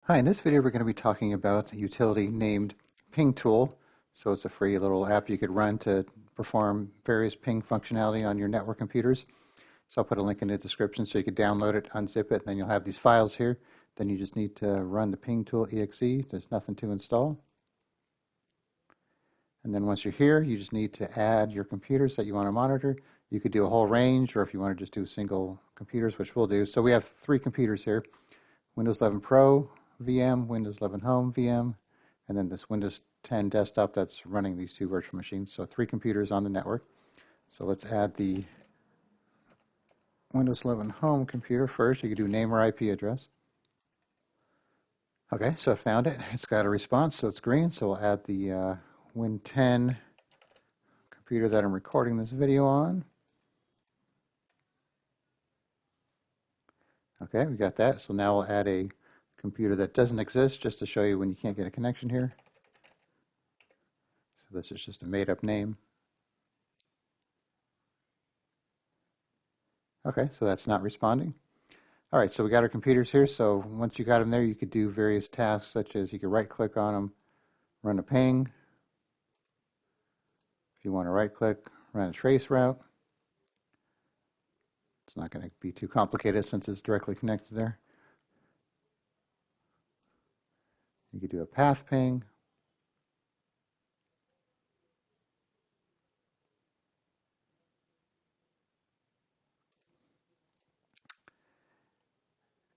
Hi, in this video we're going to be talking about a utility named PingTool. So it's a free little app you could run to perform various ping functionality on your network computers. So I'll put a link in the description so you can download it, unzip it, and then you'll have these files here. Then you just need to run the PingTool exe. There's nothing to install. And then once you're here, you just need to add your computers that you want to monitor. You could do a whole range, or if you want to just do single computers, which we'll do. So we have 3 computers here: Windows 11 Pro VM, Windows 11 Home VM, and then this Windows 10 desktop that's running these 2 virtual machines. So 3 computers on the network. So let's add the Windows 11 Home computer first. You could do name or IP address. Okay, so I found it. It's got a response, so it's green. So we'll add the Win 10 computer that I'm recording this video on. Okay, we got that. So now we'll add a computer that doesn't exist, just to show you when you can't get a connection here. So this is just a made-up name. Okay, so that's not responding. All right, so we got our computers here. So once you got them there, you could do various tasks, such as you could right-click on them, run a ping. If you want to right-click, run a trace route. It's not going to be too complicated since it's directly connected there. You could do a path ping.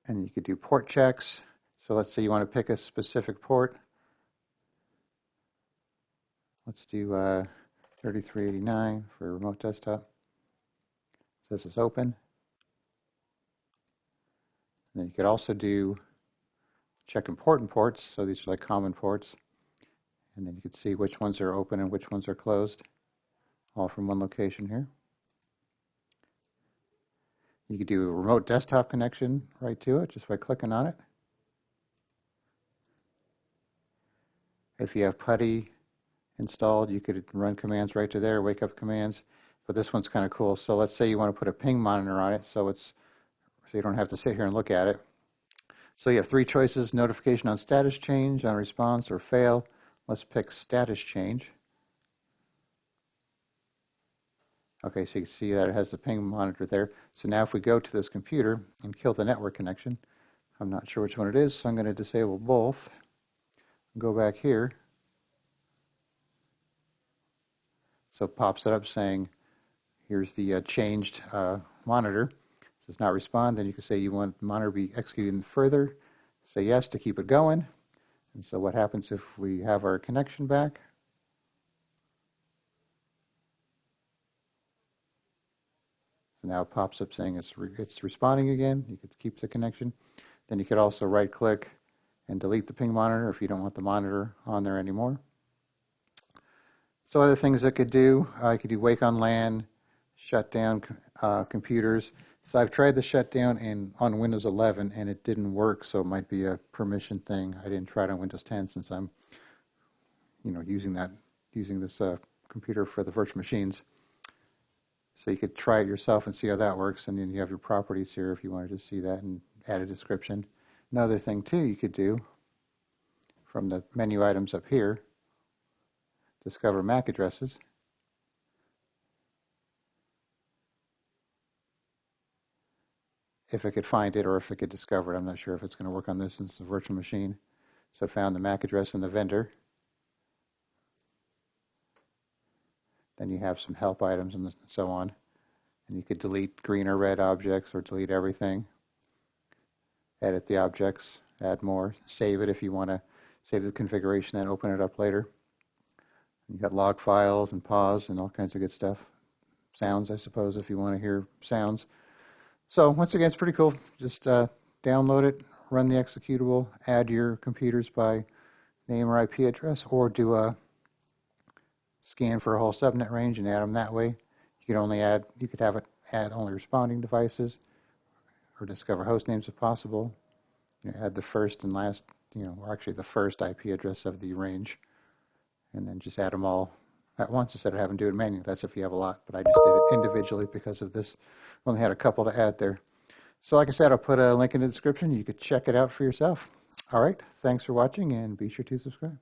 And you could do port checks. So let's say you want to pick a specific port. Let's do 3389 for a remote desktop. So this is open. And then you could also do check important ports. So these are like common ports. And then you could see which ones are open and which ones are closed, all from one location here. You could do a remote desktop connection right to it just by clicking on it. If you have PuTTY installed, you could run commands right to there, wake up commands. But this one's kind of cool. So let's say you want to put a ping monitor on it, so you don't have to sit here and look at it. So you have 3 choices: notification on status change, on response, or fail. Let's pick status change. Okay, so you can see that it has the ping monitor there. So now if we go to this computer and kill the network connection, I'm not sure which one it is, so I'm going to disable both. Go back here. So it pops it up saying, here's the changed monitor. Does not respond. Then you can say you want the monitor to be executed further. Say yes to keep it going. And so what happens if we have our connection back? So now it pops up saying it's responding again. You could keep the connection. Then you could also right-click and delete the ping monitor if you don't want the monitor on there anymore. So other things I could do, I could do wake on LAN, shut down computers. So I've tried the shutdown on Windows 11 and it didn't work, so it might be a permission thing. I didn't try it on Windows 10 since I'm, using this computer for the virtual machines. So you could try it yourself and see how that works, and then you have your properties here if you wanted to see that and add a description. Another thing too you could do from the menu items up here, discover MAC addresses. If it could find it or if it could discover it. I'm not sure if it's going to work on this since it's a virtual machine. So I found the MAC address and the vendor. Then you have some help items and so on. And you could delete green or red objects or delete everything. Edit the objects, add more, save it if you want to save the configuration and open it up later. You got log files and pause and all kinds of good stuff. Sounds, I suppose, if you want to hear sounds. So once again, it's pretty cool. Just download it, run the executable, add your computers by name or IP address, or do a scan for a whole subnet range and add them that way. You could have it add only responding devices, or discover host names if possible. Add the first and last, or actually the first IP address of the range, and then just add them all at once instead of having to do it manually. That's if you have a lot, but I just did it individually because of this. Only had a couple to add there. So like I said, I'll put a link in the description. You could check it out for yourself. All right, thanks for watching and be sure to subscribe.